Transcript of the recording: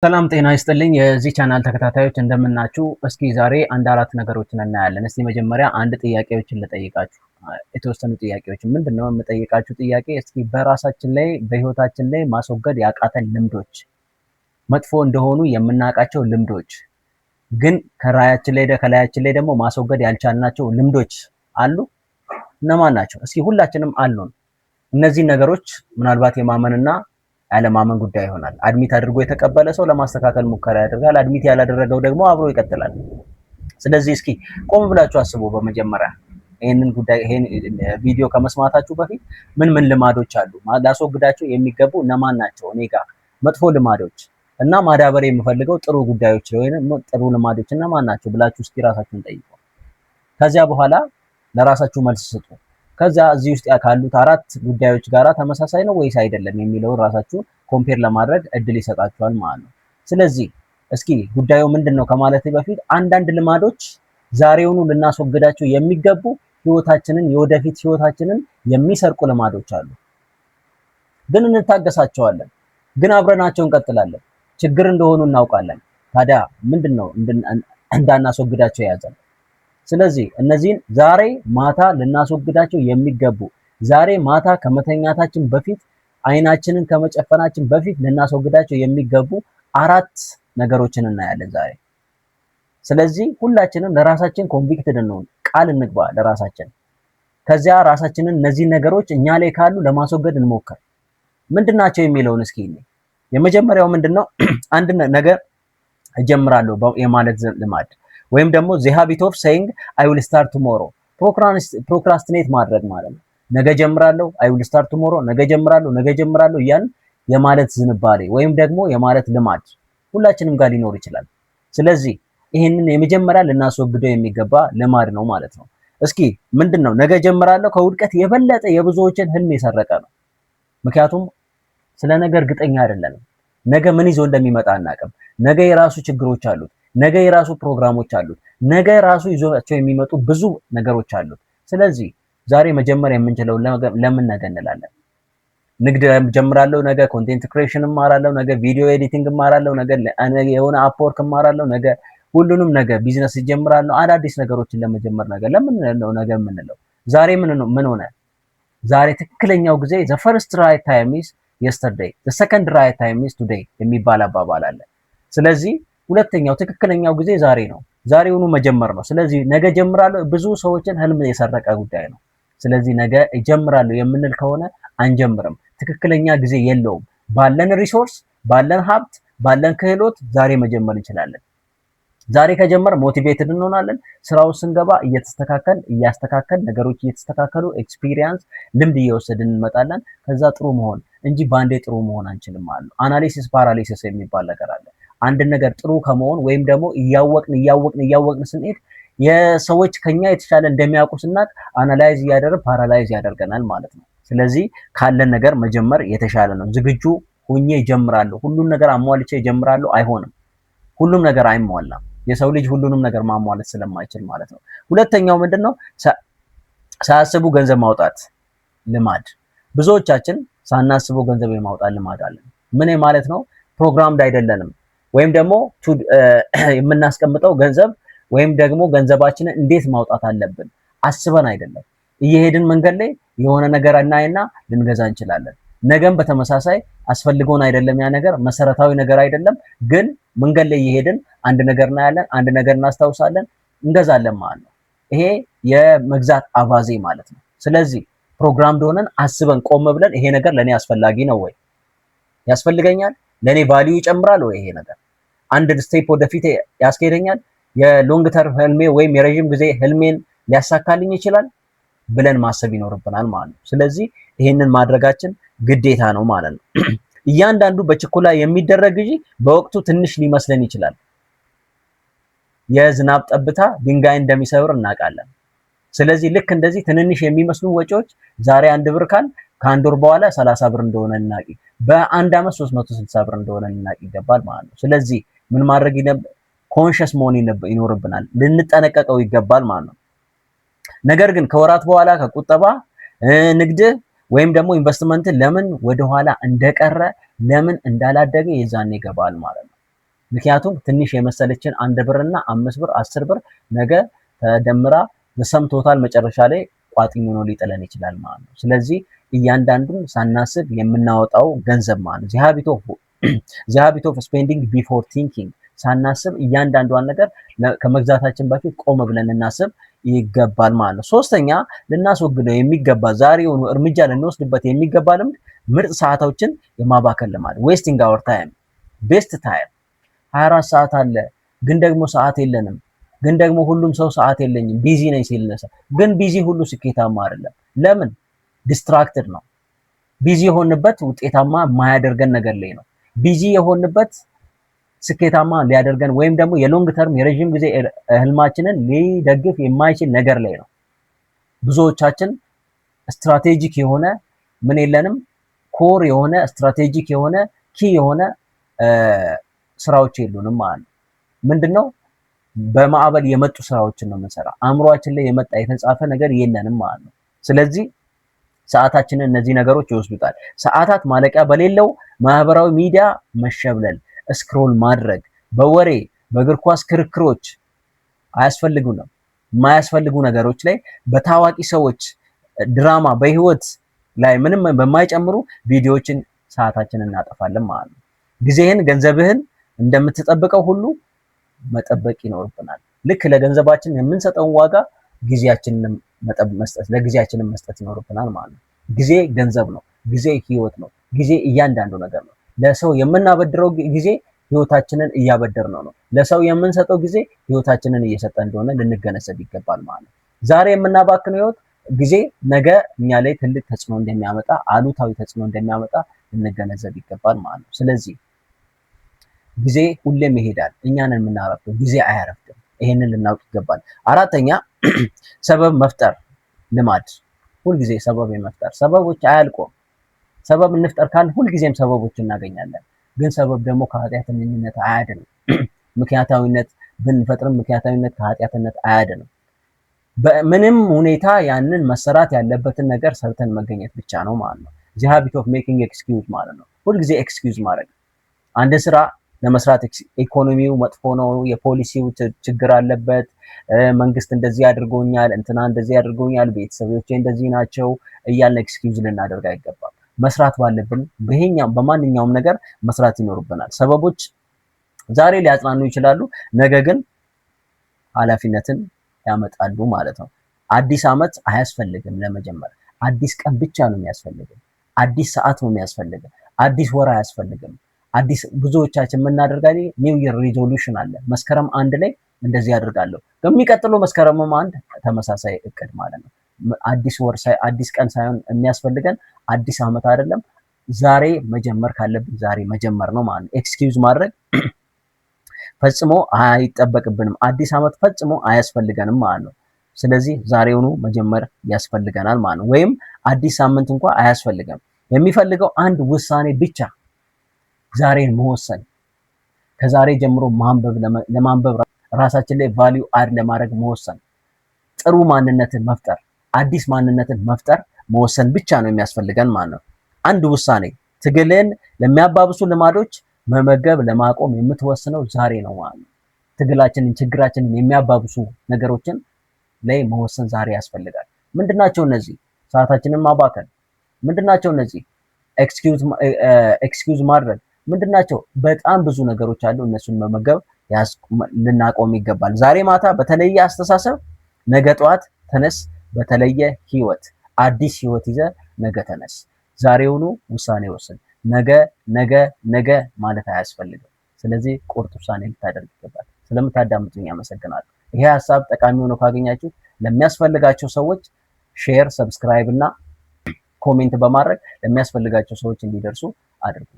ሰላም ጤና ይስጥልኝ የዚህ ቻናል ተከታታዮች እንደምናችሁ። እስኪ ዛሬ አንድ አራት ነገሮችን እናያለን። እስቲ መጀመሪያ አንድ ጥያቄዎችን ልጠይቃችሁ። የተወሰኑ ጥያቄዎችን ምንድነው የምጠይቃችሁ ጥያቄ? እስኪ በራሳችን ላይ በህይወታችን ላይ ማስወገድ ያቃተን ልምዶች፣ መጥፎ እንደሆኑ የምናውቃቸው ልምዶች፣ ግን ከላያችን ላይ ደግሞ ማስወገድ ያልቻልናቸው ልምዶች አሉ። እነማን ናቸው? እስኪ ሁላችንም አሉን። እነዚህ ነገሮች ምናልባት የማመንና ያለማመን ጉዳይ ይሆናል። አድሚት አድርጎ የተቀበለ ሰው ለማስተካከል ሙከራ ያደርጋል። አድሚት ያላደረገው ደግሞ አብሮ ይቀጥላል። ስለዚህ እስኪ ቆም ብላችሁ አስቡ። በመጀመሪያ ይሄን ቪዲዮ ከመስማታችሁ በፊት ምን ልማዶች አሉ ላስወግዳቸው የሚገቡ እነማን ናቸው? እኔ ጋር መጥፎ ልማዶች እና ማዳበር የምፈልገው ጥሩ ጉዳዮች ወይንም ጥሩ ልማዶች እነማን ናቸው ብላችሁ እስኪ ራሳችሁን ጠይቁ። ከዚያ በኋላ ለራሳችሁ መልስ ስጡ። ከዛ እዚህ ውስጥ ካሉት አራት ጉዳዮች ጋራ ተመሳሳይ ነው ወይስ አይደለም የሚለውን ራሳችሁ ኮምፔር ለማድረግ እድል ይሰጣችኋል ማለት ነው። ስለዚህ እስኪ ጉዳዩ ምንድነው ከማለቴ በፊት አንዳንድ ልማዶች ዛሬውኑ ልናስወግዳቸው የሚገቡ የወደፊት ህይወታችንን የሚሰርቁ ልማዶች አሉ። ግን እንታገሳቸዋለን፣ ግን አብረናቸው እንቀጥላለን። ችግር እንደሆኑ እናውቃለን። ታዲያ ምንድነው እንዳናስወግዳቸው የያዘን? ስለዚህ እነዚህን ዛሬ ማታ ልናስወግዳቸው የሚገቡ ዛሬ ማታ ከመተኛታችን በፊት አይናችንን ከመጨፈናችን በፊት ልናስወግዳቸው የሚገቡ አራት ነገሮችን እናያለን ዛሬ። ስለዚህ ሁላችንም ለራሳችን ኮንቪክትድ እንሆን፣ ቃል እንግባ ለራሳችን። ከዚያ ራሳችንን እነዚህ ነገሮች እኛ ላይ ካሉ ለማስወገድ እንሞክር። ምንድናቸው የሚለውን እስኪ የመጀመሪያው ምንድነው? አንድ ነገር እጀምራለሁ የማለት ልማድ ወይም ደግሞ the habit of saying I will start tomorrow ፕሮክራስቲኔት ማድረግ ማለት ነው። ነገ ጀምራለሁ፣ I will start tomorrow፣ ነገ ጀምራለሁ እያልን የማለት ዝንባሌ ወይም ደግሞ የማለት ልማድ ሁላችንም ጋር ሊኖር ይችላል። ስለዚህ ይሄንን የመጀመሪያ ልናስወግደው የሚገባ ልማድ ነው ማለት ነው። እስኪ ምንድነው ነገ ጀምራለሁ ከውድቀት የበለጠ የብዙዎችን ህልም የሰረቀ ነው። ምክንያቱም ስለ ነገ እርግጠኛ አይደለንም። ነገ ምን ይዞ እንደሚመጣ አናውቅም። ነገ የራሱ ችግሮች አሉት። ነገ የራሱ ፕሮግራሞች አሉት። ነገ ራሱ ይዞቸው የሚመጡ ብዙ ነገሮች አሉት። ስለዚህ ዛሬ መጀመር የምንችለው ለምን ነገ እንላለን? ንግድ ጀምራለሁ፣ ነገ ኮንቴንት ክሬሽን እማራለሁ፣ ነገ ቪዲዮ ኤዲቲንግ እማራለሁ፣ ነገ የሆነ አፕወርክ እማራለሁ፣ ነገ ሁሉንም ነገ ቢዝነስ ጀምራለሁ። አዳዲስ ነገሮችን ለመጀመር ለምን ነው ነገ የምንለው? ዛሬ ምን ሆነ? ዛሬ ትክክለኛው ጊዜ the first right time is yesterday, the second right time is today የሚባል አባባል አለ። ስለዚህ ሁለተኛው ትክክለኛው ጊዜ ዛሬ ነው። ዛሬውኑ መጀመር ነው። ስለዚህ ነገ ጀምራለሁ ብዙ ሰዎችን ህልም የሰረቀ ጉዳይ ነው። ስለዚህ ነገ ጀምራለሁ የምንል ከሆነ አንጀምርም። ትክክለኛ ጊዜ የለውም። ባለን ሪሶርስ፣ ባለን ሀብት፣ ባለን ክህሎት ዛሬ መጀመር እንችላለን። ዛሬ ከጀመር ሞቲቬትድ እንሆናለን። ስራው ስንገባ እያስተካከል ነገሮች እየተስተካከሉ ኤክስፒሪየንስ ልምድ እየወሰድን እንመጣለን። ከዛ ጥሩ መሆን እንጂ ባንዴ ጥሩ መሆን አንችልም ማለት ነው። አናሊሲስ ፓራሊሲስ የሚባል ነገር አለ። አንድ ነገር ጥሩ ከመሆን ወይም ደግሞ እያወቅን ስንሄድ የሰዎች ከኛ የተሻለ እንደሚያውቁ ስናቅ አናላይዝ እያደረግ ፓራላይዝ ያደርገናል ማለት ነው። ስለዚህ ካለን ነገር መጀመር የተሻለ ነው። ዝግጁ ሆኜ እጀምራለሁ፣ ሁሉም ነገር አሟልቼ እጀምራለሁ አይሆንም። ሁሉም ነገር አይሟላም። የሰው ልጅ ሁሉንም ነገር ማሟላት ስለማይችል ማለት ነው። ሁለተኛው ምንድነው? ሳያስቡ ገንዘብ ማውጣት ልማድ። ብዙዎቻችን ሳናስበው ገንዘብ የማውጣት ልማድ አለን። ምን ማለት ነው? ፕሮግራምድ አይደለንም። ወይም ደግሞ የምናስቀምጠው ገንዘብ ወይም ደግሞ ገንዘባችንን እንዴት ማውጣት አለብን አስበን አይደለም። እየሄድን መንገድ ላይ የሆነ ነገር እናይና ልንገዛ እንችላለን። ነገም በተመሳሳይ አስፈልጎን አይደለም፣ ያ ነገር መሰረታዊ ነገር አይደለም። ግን መንገድ ላይ እየሄድን አንድ ነገር እናያለን፣ አንድ ነገር እናስታውሳለን፣ እንገዛለን ማለት ነው። ይሄ የመግዛት አባዜ ማለት ነው። ስለዚህ ፕሮግራምድ ሆነን አስበን ቆም ብለን ይሄ ነገር ለኔ አስፈላጊ ነው ወይ ያስፈልገኛል፣ ለኔ ቫልዩ ይጨምራል ወይ፣ ይሄ ነገር አንድ ስቴፕ ወደፊት ያስኬደኛል፣ የሎንግ ተርም ህልሜ ወይም የረጅም ጊዜ ህልሜን ሊያሳካልኝ ይችላል ብለን ማሰብ ይኖርብናል ማለት ነው። ስለዚህ ይሄንን ማድረጋችን ግዴታ ነው ማለት ነው። እያንዳንዱ በችኮላ የሚደረግ ግዢ በወቅቱ ትንሽ ሊመስለን ይችላል። የዝናብ ጠብታ ድንጋይ እንደሚሰብር እናውቃለን። ስለዚህ ልክ እንደዚህ ትንንሽ የሚመስሉ ወጪዎች ዛሬ 1 ብር ካል ከአንድ ወር በኋላ 30 ብር እንደሆነ እናቂ፣ በአንድ ዓመት 360 ብር እንደሆነ እናቂ ይገባል ማለት ነው። ስለዚህ ምን ማድረግ ኮንሸስ መሆን ይኖርብናል፣ ልንጠነቀቀው ይገባል ማለት ነው። ነገር ግን ከወራት በኋላ ከቁጠባ ንግድ ወይም ደግሞ ኢንቨስትመንት ለምን ወደ ኋላ እንደቀረ ለምን እንዳላደገ የዛኔ ይገባል ማለት ነው። ምክንያቱም ትንሽ የመሰለችን 1 ብርና 5 ብር 10 ብር ነገ ተደምራ በሰም ቶታል መጨረሻ ላይ ቋጥኝ ሆኖ ሊጥለን ይችላል ማለት ነው። ስለዚህ እያንዳንዱን ሳናስብ የምናወጣው ገንዘብ ማለት ነው። the habit of spending before thinking ሳናስብ እያንዳንዷን ነገር ከመግዛታችን በፊት ቆም ብለን እናስብ ይገባል ማለት ነው። ሶስተኛ ልናስወግደው የሚገባ ዛሬውኑ እርምጃ ልንወስድበት የሚገባ ልምድ ምርጥ ሰዓቶችን የማባከን ልማድ wasting our time best time 24 ሰዓት አለ ግን ደግሞ ሰዓት የለንም። ግን ደግሞ ሁሉም ሰው ሰዓት የለኝም ቢዚ ነኝ ሲል ነሳ ግን ቢዚ ሁሉ ስኬታማ አይደለም። ለምን? ዲስትራክትድ ነው። ቢዚ የሆንበት ውጤታማ የማያደርገን ነገር ላይ ነው። ቢዚ የሆንበት ስኬታማ ሊያደርገን ወይም ደግሞ የሎንግ ተርም የረጅም ጊዜ ህልማችንን ሊደግፍ የማይችል ነገር ላይ ነው። ብዙዎቻችን ስትራቴጂክ የሆነ ምን የለንም፣ ኮር የሆነ ስትራቴጂክ የሆነ ኪ የሆነ ስራዎች የሉንም ማለት ነው። ምንድነው? በማዕበል የመጡ ስራዎችን ነው የምንሰራ። አእምሯችን ላይ የመጣ የተጻፈ ነገር የለንም ማለት ነው። ስለዚህ ሰዓታችንን እነዚህ ነገሮች ይወስዱታል። ሰዓታት ማለቂያ በሌለው ማህበራዊ ሚዲያ መሸብለል፣ ስክሮል ማድረግ፣ በወሬ በእግር ኳስ ክርክሮች አያስፈልጉንም። የማያስፈልጉ ነገሮች ላይ በታዋቂ ሰዎች ድራማ በህይወት ላይ ምንም በማይጨምሩ ቪዲዮዎችን ሰዓታችንን እናጠፋለን ማለት ነው። ጊዜህን ገንዘብህን እንደምትጠብቀው ሁሉ መጠበቅ ይኖርብናል። ልክ ለገንዘባችን የምንሰጠውን ዋጋ ጊዜያችንን ለጊዜያችንን መስጠት ይኖርብናል ማለት ነው። ጊዜ ገንዘብ ነው። ጊዜ ህይወት ነው። ጊዜ እያንዳንዱ ነገር ነው። ለሰው የምናበድረው ጊዜ ህይወታችንን እያበደርነው ነው። ለሰው የምንሰጠው ጊዜ ህይወታችንን እየሰጠ እንደሆነ ልንገነዘብ ይገባል ማለት ነው። ዛሬ የምናባክነው ህይወት ጊዜ ነገ እኛ ላይ ትልቅ ተጽዕኖ እንደሚያመጣ፣ አሉታዊ ተጽዕኖ እንደሚያመጣ ልንገነዘብ ይገባል ማለት ነው። ስለዚህ ጊዜ ሁሌም ይሄዳል። እኛን የምናረፍደው ጊዜ አያረፍድም። ይሄንን ልናውቅ ይገባል። አራተኛ ሰበብ መፍጠር ልማድ። ሁልጊዜ ሰበብ የመፍጠር ሰበቦች አያልቁም። ሰበብ እንፍጠር ካል ሁልጊዜም ሰበቦች እናገኛለን። ግን ሰበብ ደግሞ ከኃጢአተኝነት አያድንም። ምክንያታዊነት ብንፈጥርም ምክንያታዊነት ከኃጢአትነት አያድንም። በምንም ሁኔታ ያንን መሰራት ያለበትን ነገር ሰርተን መገኘት ብቻ ነው ማለት ነው። the habit of making excuse ማለት ነው። ሁልጊዜ ኤክስኪውዝ ማድረግ አንድ ስራ ለመስራት ኢኮኖሚው መጥፎ ነው፣ የፖሊሲው ችግር አለበት፣ መንግስት እንደዚህ አድርጎኛል፣ እንትና እንደዚህ አድርጎኛል፣ ቤተሰቦቼ እንደዚህ ናቸው እያልን ኤክስኪውዝ ልናደርግ አይገባም። መስራት ባለብን በማንኛውም ነገር መስራት ይኖርብናል። ሰበቦች ዛሬ ሊያጽናኑ ይችላሉ፣ ነገ ግን ኃላፊነትን ያመጣሉ ማለት ነው። አዲስ ዓመት አያስፈልግም ለመጀመር። አዲስ ቀን ብቻ ነው የሚያስፈልገን። አዲስ ሰዓት ነው የሚያስፈልገን። አዲስ ወር አያስፈልግም። አዲስ ብዙዎቻችን የምናደርጋለን ኒው ኢየር ሪዞሉሽን አለ። መስከረም 1 ላይ እንደዚህ አድርጋለሁ፣ በሚቀጥለው መስከረምም 1 ተመሳሳይ እቅድ ማለት ነው። አዲስ ቀን ሳይሆን የሚያስፈልገን አዲስ ዓመት አይደለም። ዛሬ መጀመር ካለብን ዛሬ መጀመር ነው ማለት ነው። ኤክስኪውዝ ማድረግ ፈጽሞ አይጠበቅብንም። አዲስ ዓመት ፈጽሞ አያስፈልገንም ማለት ነው። ስለዚህ ዛሬውኑ መጀመር ያስፈልገናል ማለት ነው። ወይም አዲስ ሳምንት እንኳን አያስፈልገም። የሚፈልገው አንድ ውሳኔ ብቻ፣ ዛሬን መወሰን፣ ከዛሬ ጀምሮ ለማንበብ ራሳችን ላይ ቫልዩ አድ ለማድረግ መወሰን፣ ጥሩ ማንነትን መፍጠር፣ አዲስ ማንነትን መፍጠር መወሰን ብቻ ነው የሚያስፈልገን ማለት ነው። አንድ ውሳኔ ትግልን ለሚያባብሱ ልማዶች መመገብ ለማቆም የምትወስነው ዛሬ ነው ማለት ነው። ትግላችንን ችግራችንን የሚያባብሱ ነገሮችን ላይ መወሰን ዛሬ ያስፈልጋል። ምንድናቸው እነዚህ? ሰዓታችንን ማባከን። ምንድናቸው እነዚህ? ኤክስኪውዝ ማድረግ። ምንድናቸው? በጣም ብዙ ነገሮች አሉ። እነሱን መመገብ ልናቆም ይገባል። ዛሬ ማታ በተለየ አስተሳሰብ፣ ነገ ጠዋት ተነስ በተለየ ህይወት፣ አዲስ ህይወት ይዘ ነገ ተነስ። ዛሬውኑ ውሳኔ ወስን። ነገ ማለት አያስፈልግም። ስለዚህ ቁርጥ ውሳኔ ልታደርግ ይገባል። ስለምታዳምጡኝ አመሰግናለሁ። ይሄ ሀሳብ ጠቃሚ ሆኖ ካገኛችሁ ለሚያስፈልጋቸው ሰዎች ሼር፣ ሰብስክራይብ እና ኮሜንት በማድረግ ለሚያስፈልጋቸው ሰዎች እንዲደርሱ አድርጉ።